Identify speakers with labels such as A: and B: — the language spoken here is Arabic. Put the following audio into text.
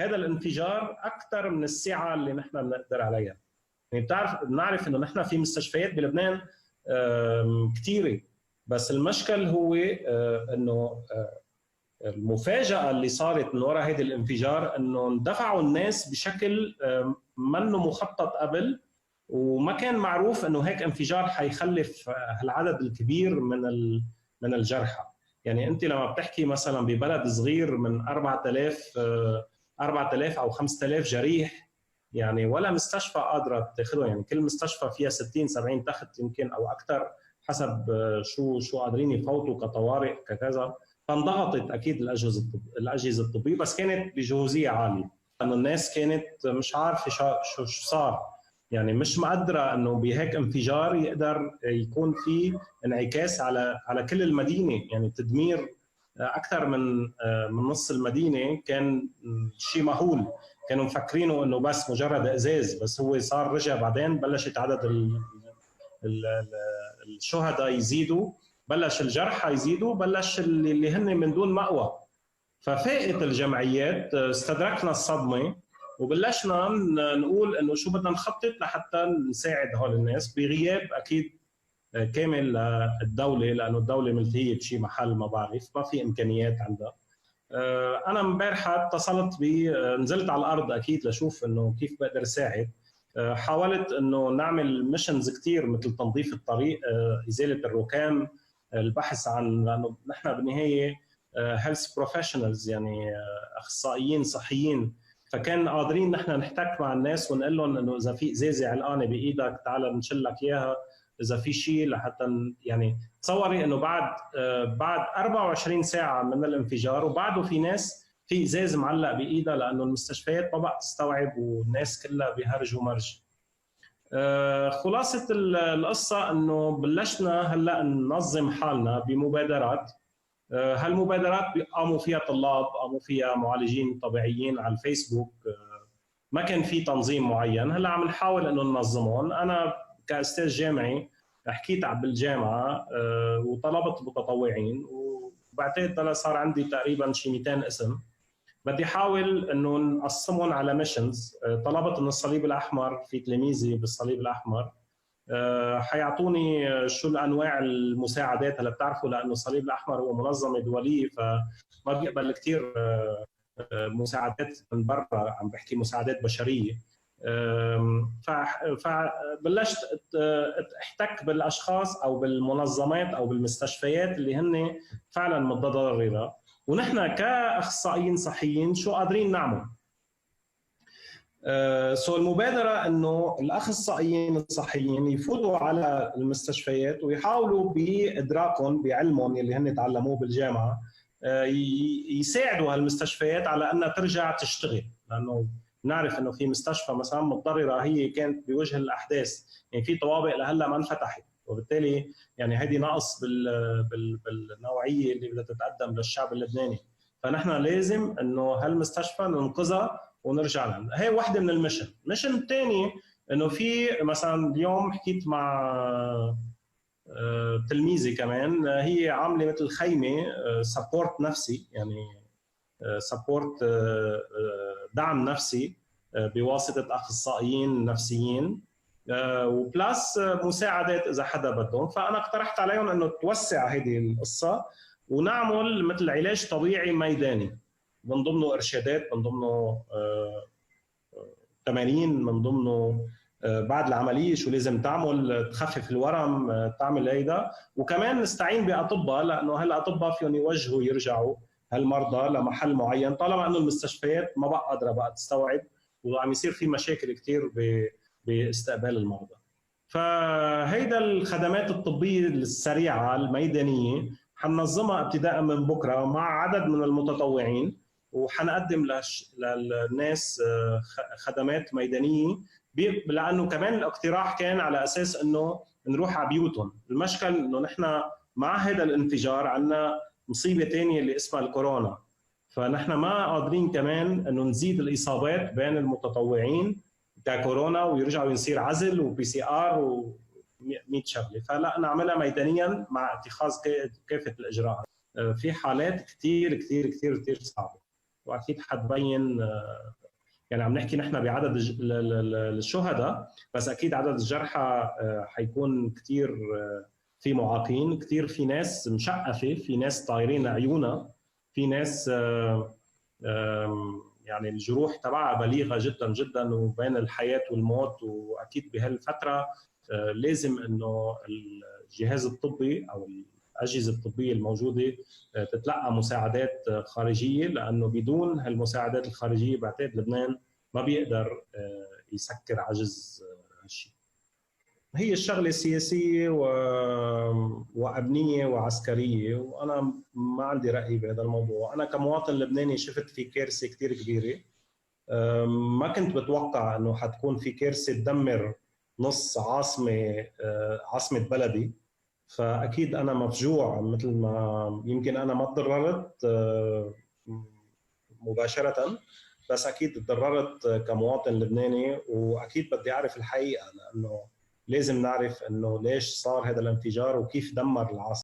A: هذا الانفجار اكثر من السعه اللي نحن بنقدر عليها. يعني بنعرف انه نحن في مستشفيات بلبنان كثيره، بس المشكل هو انه المفاجاه اللي صارت من وراء هذا الانفجار انه اندفعوا الناس بشكل منه مخطط قبل، وما كان معروف انه هيك انفجار حيخلف هالعدد الكبير من الجرحى. يعني انت لما بتحكي مثلا ببلد صغير من 4000 او 5000 جريح، يعني ولا مستشفى قادره تاخذهم. يعني كل مستشفى فيها 60 70 تخت يمكن او اكثر حسب شو قادرين يفوتوا كطوارئ ككذا. فانضغطت اكيد الاجهزه الطبيه، بس كانت بجهوزيه عاليه لانه الناس كانت مش عارفه شو صار. يعني مش مقدره انه بهيك انفجار يقدر يكون في انعكاس على كل المدينه، يعني تدمير اكثر من نص المدينه. كان شيء مهول، كانوا مفكرينه انه بس مجرد ازاز، بس هو صار رجع بعدين بلشت عدد الشهداء يزيدوا، بلش الجرحى يزيدوا، بلش اللي هن من دون مأوى. ففاقت الجمعيات، استدركنا الصدمه وبلشنا نقول انه شو بدنا نخطط لحتى نساعد هول الناس بغياب اكيد كامل للدوله، لانه الدوله ملتهيه بشي محل ما بعرف، ما في امكانيات عندها. انا امبارحه اتصلت نزلت على الارض اكيد لشوف انه كيف بقدر اساعد. حاولت انه نعمل ميشنز كثير مثل تنظيف الطريق، ازاله الركام، البحث عن، لانه نحن بالنهايه هيلث بروفيشنالز، يعني اخصائيين صحيين، فكان قادرين نحن نحتك مع الناس ونقول لهم انه اذا في ازازه علقانه بايدك تعال نشيل لك اياها، اذا في شيء لحتى يعني تصوري انه بعد 24 ساعه من الانفجار وبعده في ناس في ازاز معلق بايدها، لانه المستشفيات ما بقى تستوعب والناس كلها بهرج ومرج. خلاصه القصه انه بلشنا هلا ننظم حالنا بمبادرات. هالمبادرات قاموا فيها طلاب، قاموا فيها معالجين طبيعيين على الفيسبوك. ما كان في تنظيم معين، هلا عم نحاول انه ننظمهم. انا كاستاذ جامعي حكيت بالجامعه وطلبت متطوعين، وبعتقد انا صار عندي تقريبا شي 200 اسم. بدي احاول انه نقسمهم على ميشنز. طلبت من الصليب الاحمر، في تلاميذي بالصليب الاحمر حيعطوني شو الانواع المساعدات. هلا بتعرفوا لانه الصليب الاحمر هو منظمه دوليه، فما بيقبل كثير مساعدات من برا، عم بحكي مساعدات بشريه. فبلشت احتك بالاشخاص او بالمنظمات او بالمستشفيات اللي هن فعلا متضرره، ونحن كاخصائيين صحيين شو قادرين نعمل. المبادره انه الاخصائيين الصحيين يفوتوا على المستشفيات ويحاولوا بادراكهم بعلمهم اللي هن تعلموه بالجامعه، يساعدوا هالمستشفيات على انها ترجع تشتغل. لانه نعرف انه في مستشفى مثلا متضرره هي كانت بوجه الاحداث، يعني في طوابق لهلا ما انفتحت، وبالتالي يعني هذه نقص بالنوعيه اللي بدها تتقدم للشعب اللبناني. فنحن لازم انه هالمستشفى ننقذها ونرجع لها. هي واحده من الميشن الثاني انه في مثلا اليوم حكيت مع تلميذي كمان، هي عامله مثل خيمه سبورت نفسي، يعني سبورت دعم نفسي بواسطه اخصائيين نفسيين وبلاس مساعدات اذا حدا بدهم. فانا اقترحت عليهم انه توسع هذه القصه ونعمل مثل علاج طبيعي ميداني، من ضمنه ارشادات، من ضمنه تمارين، من ضمنه بعد العمليه شو لازم تعمل، تخفف الورم، تعمل هيدا. وكمان نستعين باطباء، لانه هالاطباء فيهم يوجهوا يرجعوا هالمرضى لمحل معين، طالما انه المستشفيات ما بقى قادره بقى تستوعب، وعم يصير في مشاكل كثير باستقبال المرضى. فهيدا الخدمات الطبيه السريعه الميدانيه حننظمها ابتداء من بكره مع عدد من المتطوعين، وحنقدم للناس خدمات ميدانيه. لانه كمان الاقتراح كان على اساس انه نروح على بيوتهم. المشكل انه نحن مع هذا الانفجار عندنا مصيبه ثانيه اللي اسمها الكورونا، فنحن ما قادرين كمان انه نزيد الاصابات بين المتطوعين ككورونا ويرجعوا يصير عزل وبي سي ار و100 شغله. فلا نعملها ميدانيا مع اتخاذ كافه الاجراءات في حالات كثير كثير كثير كثير صعبه. واكيد حتبين يعني عم نحكي نحن بعدد الشهداء، بس اكيد عدد الجرحى حيكون كثير، في معاقين كثير، في ناس مشقفه، في ناس طايرين عيونها، في ناس يعني الجروح تبعها بليغه جدا جدا وبين الحياه والموت. واكيد بهالفتره لازم انه الجهاز الطبي او الاجهزه الطبيه الموجوده تتلقى مساعدات خارجيه، لانه بدون هالمساعدات الخارجيه بعتقد لبنان ما بيقدر يسكر عجز هالشيء. هي الشغله سياسيه وامنيه وعسكريه، وانا ما عندي راي بهذا الموضوع. انا كمواطن لبناني شفت في كارثه كثير كبيره، ما كنت بتوقع انه حتكون في كارثه تدمر نص عاصمه، عاصمه بلدي. فاكيد انا مفجوع، مثل ما يمكن انا ما تضررت مباشره، بس اكيد تضررت كمواطن لبناني، واكيد بدي اعرف الحقيقه، لانه لازم نعرف انه ليش صار هذا الانفجار وكيف دمر العاصمه.